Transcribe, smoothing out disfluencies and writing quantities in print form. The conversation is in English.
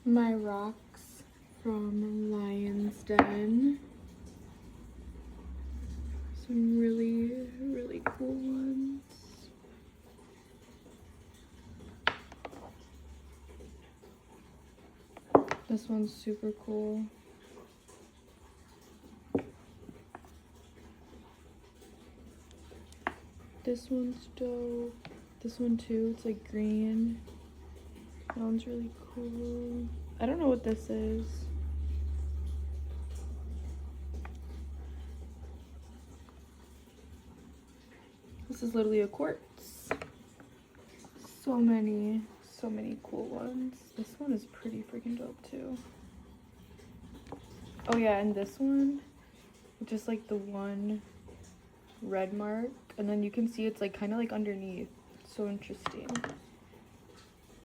my rocks from Lion's Den. Some really, really cool ones. This one's super cool. This one's dope. This one too, it's like green. That one's really cool. I don't know what this is. This is literally a quartz. So many cool ones. This one is pretty freaking dope too. Oh yeah, and this one, just like the one red mark, and then you can see it's like kind of like underneath. So interesting.